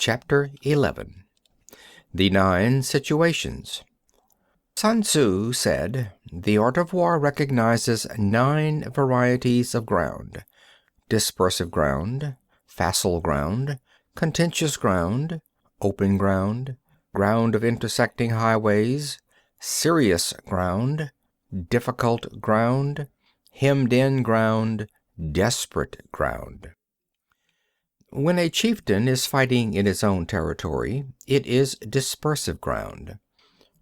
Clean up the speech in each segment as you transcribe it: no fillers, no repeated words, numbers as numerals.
Chapter 11. The Nine Situations. Sun Tzu said, "The art of war recognizes 9 varieties of ground: dispersive ground, facile ground, contentious ground, open ground, ground of intersecting highways, serious ground, difficult ground, hemmed-in ground, desperate ground." When a chieftain is fighting in his own territory, it is dispersive ground.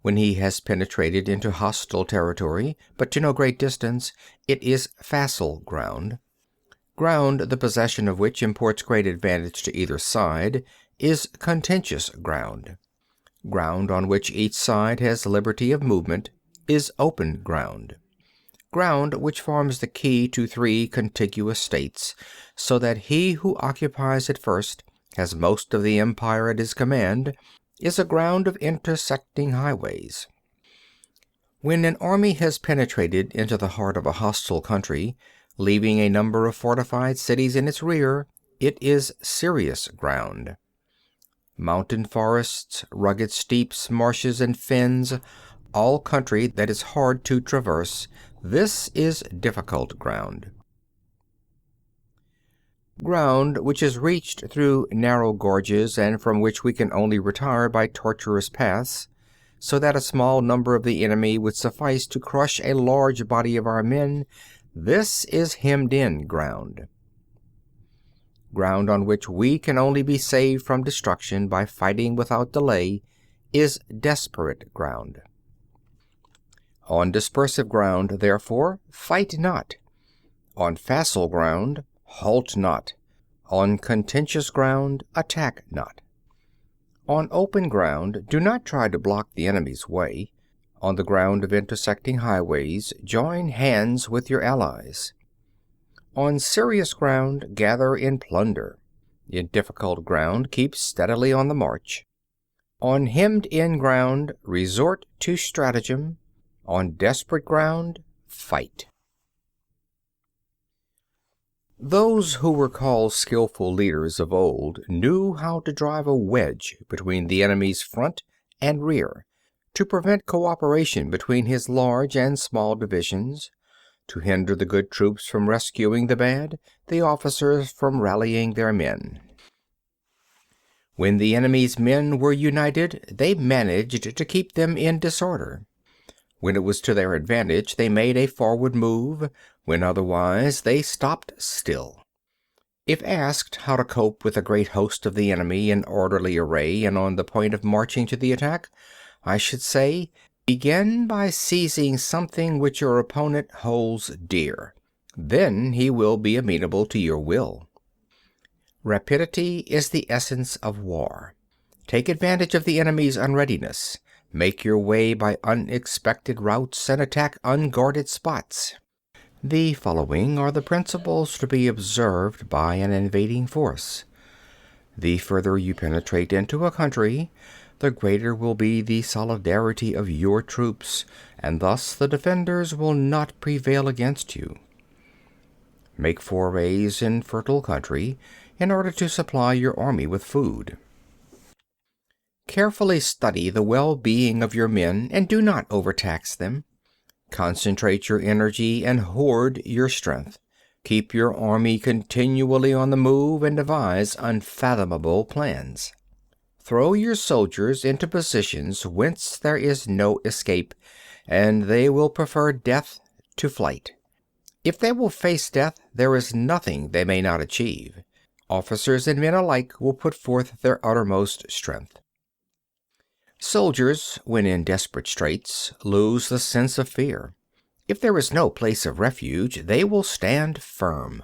When he has penetrated into hostile territory, but to no great distance, it is facile ground. Ground the possession of which imports great advantage to either side is contentious ground. Ground on which each side has liberty of movement is open ground. Ground which forms the key to 3 contiguous states, so that he who occupies it first has most of the empire at his command, is a ground of intersecting highways. When an army has penetrated into the heart of a hostile country, leaving a number of fortified cities in its rear, it is serious ground. Mountain forests, rugged steeps, marshes, and fens, all country that is hard to traverse, this is difficult ground. Ground which is reached through narrow gorges and from which we can only retire by tortuous paths, so that a small number of the enemy would suffice to crush a large body of our men, this is hemmed-in ground. Ground on which we can only be saved from destruction by fighting without delay is desperate ground. On dispersive ground, therefore, fight not. On facile ground, halt not. On contentious ground, attack not. On open ground, do not try to block the enemy's way. On the ground of intersecting highways, join hands with your allies. On serious ground, gather in plunder. In difficult ground, keep steadily on the march. On hemmed-in ground, resort to stratagem. On desperate ground, fight. Those who were called skillful leaders of old knew how to drive a wedge between the enemy's front and rear, to prevent cooperation between his large and small divisions, to hinder the good troops from rescuing the bad, the officers from rallying their men. When the enemy's men were united, they managed to keep them in disorder. When it was to their advantage, they made a forward move; when otherwise, they stopped still. If asked how to cope with a great host of the enemy in orderly array and on the point of marching to the attack, I should say, begin by seizing something which your opponent holds dear. Then he will be amenable to your will. Rapidity is the essence of war. Take advantage of the enemy's unreadiness. Make your way by unexpected routes and attack unguarded spots. The following are the principles to be observed by an invading force. The further you penetrate into a country, the greater will be the solidarity of your troops, and thus the defenders will not prevail against you. Make forays in fertile country in order to supply your army with food. Carefully study the well-being of your men and do not overtax them. Concentrate your energy and hoard your strength. Keep your army continually on the move and devise unfathomable plans. Throw your soldiers into positions whence there is no escape, and they will prefer death to flight. If they will face death, there is nothing they may not achieve. Officers and men alike will put forth their uttermost strength. Soldiers, when in desperate straits, lose the sense of fear. If there is no place of refuge, they will stand firm.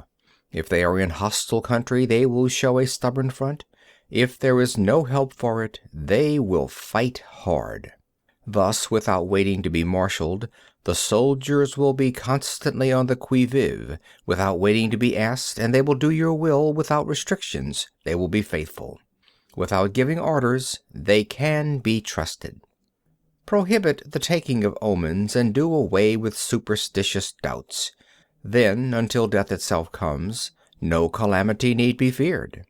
If they are in hostile country, they will show a stubborn front. If there is no help for it, they will fight hard. Thus, without waiting to be marshaled, the soldiers will be constantly on the qui vive, without waiting to be asked, and they will do your will without restrictions. They will be faithful. Without giving orders, they can be trusted. Prohibit the taking of omens and do away with superstitious doubts. Then, until death itself comes, no calamity need be feared.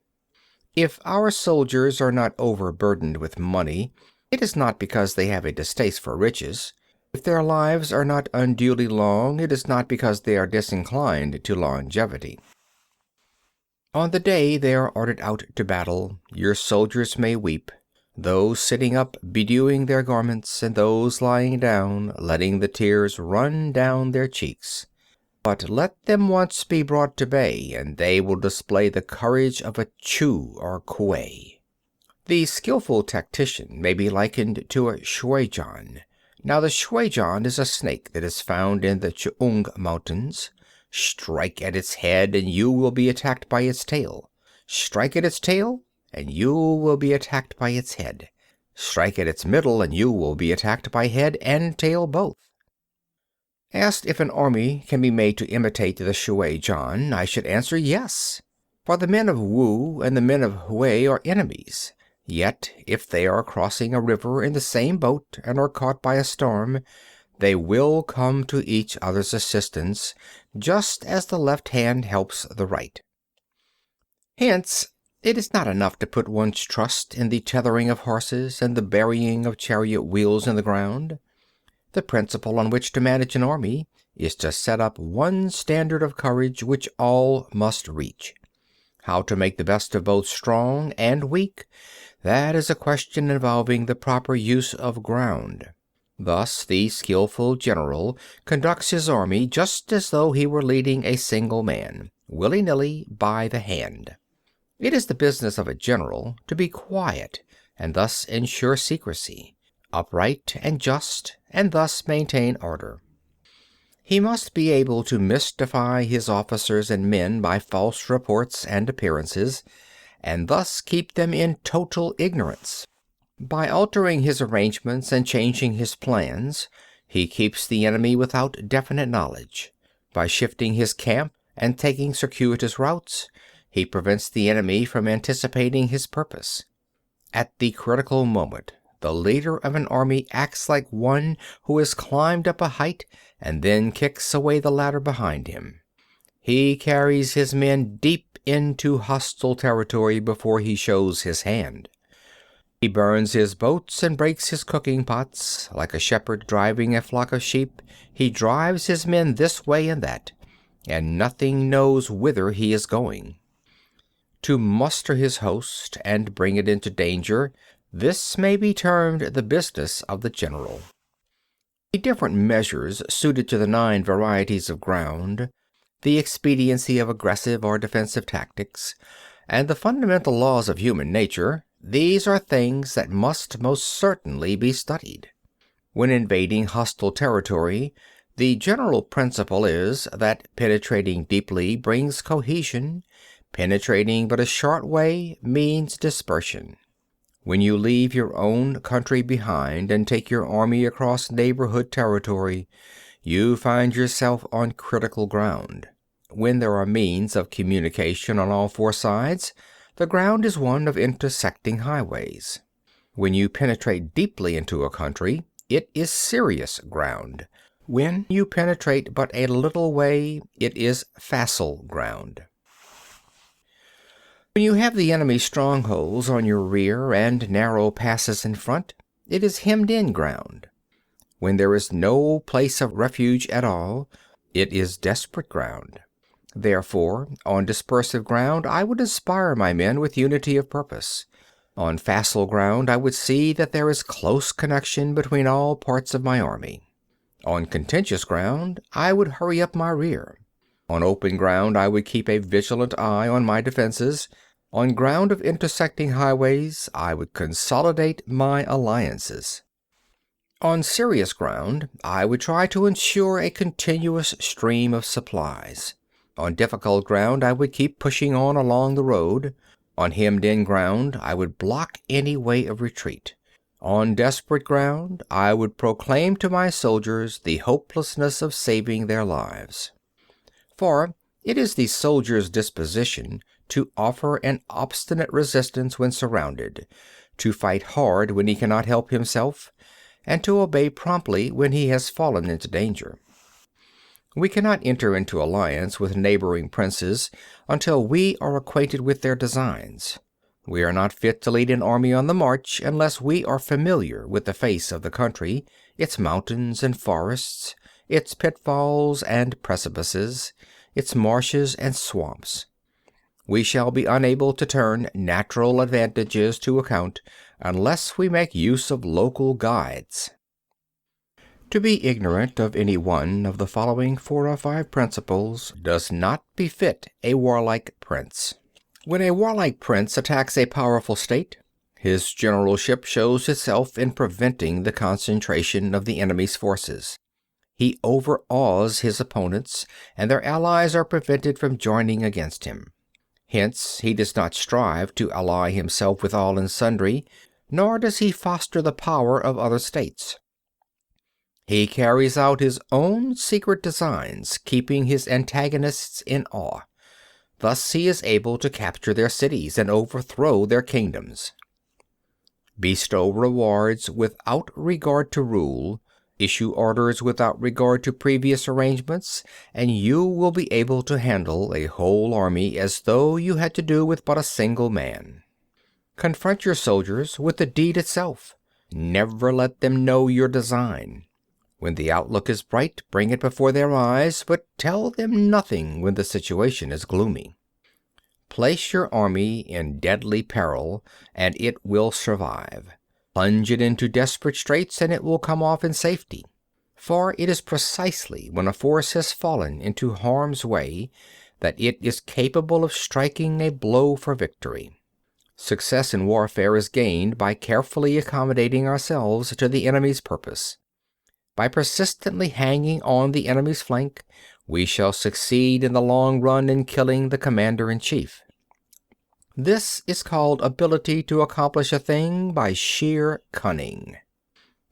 If our soldiers are not overburdened with money, it is not because they have a distaste for riches. If their lives are not unduly long, it is not because they are disinclined to longevity. On the day they are ordered out to battle, your soldiers may weep, those sitting up bedewing their garments, and those lying down, letting the tears run down their cheeks. But let them once be brought to bay, and they will display the courage of a Chu or Kuei. The skillful tactician may be likened to a shuijan. Now the shuijan is a snake that is found in the Ch'ung Mountains. Strike at its head, and you will be attacked by its tail. Strike at its tail, and you will be attacked by its head. Strike at its middle, and you will be attacked by head and tail both. Asked if an army can be made to imitate the shuijan, I should answer yes. For the men of Wu and the men of Hui are enemies. Yet, if they are crossing a river in the same boat and are caught by a storm, they will come to each other's assistance, just as the left hand helps the right. Hence, it is not enough to put one's trust in the tethering of horses and the burying of chariot wheels in the ground. The principle on which to manage an army is to set up one standard of courage which all must reach. How to make the best of both strong and weak, that is a question involving the proper use of ground. Thus the skillful general conducts his army just as though he were leading a single man, willy-nilly by the hand. It is the business of a general to be quiet and thus ensure secrecy, upright and just, and thus maintain order. He must be able to mystify his officers and men by false reports and appearances, and thus keep them in total ignorance. By altering his arrangements and changing his plans, he keeps the enemy without definite knowledge. By shifting his camp and taking circuitous routes, he prevents the enemy from anticipating his purpose. At the critical moment, the leader of an army acts like one who has climbed up a height and then kicks away the ladder behind him. He carries his men deep into hostile territory before he shows his hand. He burns his boats and breaks his cooking pots. Like a shepherd driving a flock of sheep, he drives his men this way and that, and nothing knows whither he is going. To muster his host and bring it into danger, this may be termed the business of the general. The different measures suited to the 9 varieties of ground, the expediency of aggressive or defensive tactics, and the fundamental laws of human nature, these are things that must most certainly be studied. When invading hostile territory, the general principle is that penetrating deeply brings cohesion, penetrating but a short way means dispersion. When you leave your own country behind and take your army across neighborhood territory, you find yourself on critical ground. When there are means of communication on all 4 sides, the ground is one of intersecting highways. When you penetrate deeply into a country, it is serious ground. When you penetrate but a little way, it is facile ground. When you have the enemy's strongholds on your rear and narrow passes in front, it is hemmed-in ground. When there is no place of refuge at all, it is desperate ground. Therefore, on dispersive ground I would inspire my men with unity of purpose. On facile ground I would see that there is close connection between all parts of my army. On contentious ground I would hurry up my rear. On open ground I would keep a vigilant eye on my defenses. On ground of intersecting highways I would consolidate my alliances. On serious ground I would try to ensure a continuous stream of supplies. On difficult ground I would keep pushing on along the road. On hemmed-in ground I would block any way of retreat. On desperate ground I would proclaim to my soldiers the hopelessness of saving their lives. For it is the soldier's disposition to offer an obstinate resistance when surrounded, to fight hard when he cannot help himself, and to obey promptly when he has fallen into danger. We cannot enter into alliance with neighboring princes until we are acquainted with their designs. We are not fit to lead an army on the march unless we are familiar with the face of the country, its mountains and forests, its pitfalls and precipices, its marshes and swamps. We shall be unable to turn natural advantages to account unless we make use of local guides. To be ignorant of any one of the following 4 or 5 principles does not befit a warlike prince. When a warlike prince attacks a powerful state, his generalship shows itself in preventing the concentration of the enemy's forces. He overawes his opponents, and their allies are prevented from joining against him. Hence, he does not strive to ally himself with all and sundry, nor does he foster the power of other states. He carries out his own secret designs, keeping his antagonists in awe. Thus he is able to capture their cities and overthrow their kingdoms. Bestow rewards without regard to rule, issue orders without regard to previous arrangements, and you will be able to handle a whole army as though you had to do with but a single man. Confront your soldiers with the deed itself. Never let them know your design. When the outlook is bright, bring it before their eyes, but tell them nothing when the situation is gloomy. Place your army in deadly peril, and it will survive. Plunge it into desperate straits, and it will come off in safety. For it is precisely when a force has fallen into harm's way that it is capable of striking a blow for victory. Success in warfare is gained by carefully accommodating ourselves to the enemy's purpose. By persistently hanging on the enemy's flank, we shall succeed in the long run in killing the commander-in-chief. This is called ability to accomplish a thing by sheer cunning.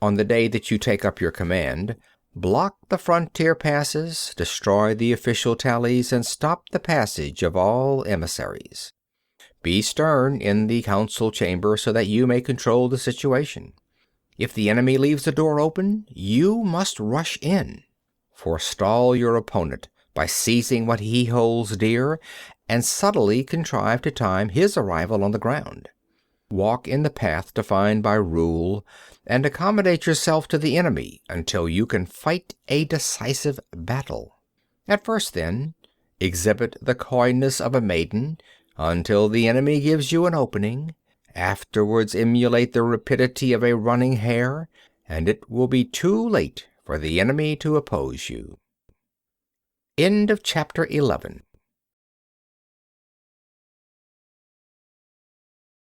On the day that you take up your command, block the frontier passes, destroy the official tallies, and stop the passage of all emissaries. Be stern in the council chamber so that you may control the situation. If the enemy leaves the door open, you must rush in. Forestall your opponent by seizing what he holds dear, and subtly contrive to time his arrival on the ground. Walk in the path defined by rule, and accommodate yourself to the enemy until you can fight a decisive battle. At first, then, exhibit the coyness of a maiden until the enemy gives you an opening. Afterwards emulate the rapidity of a running hare, and it will be too late for the enemy to oppose you. End of chapter 11.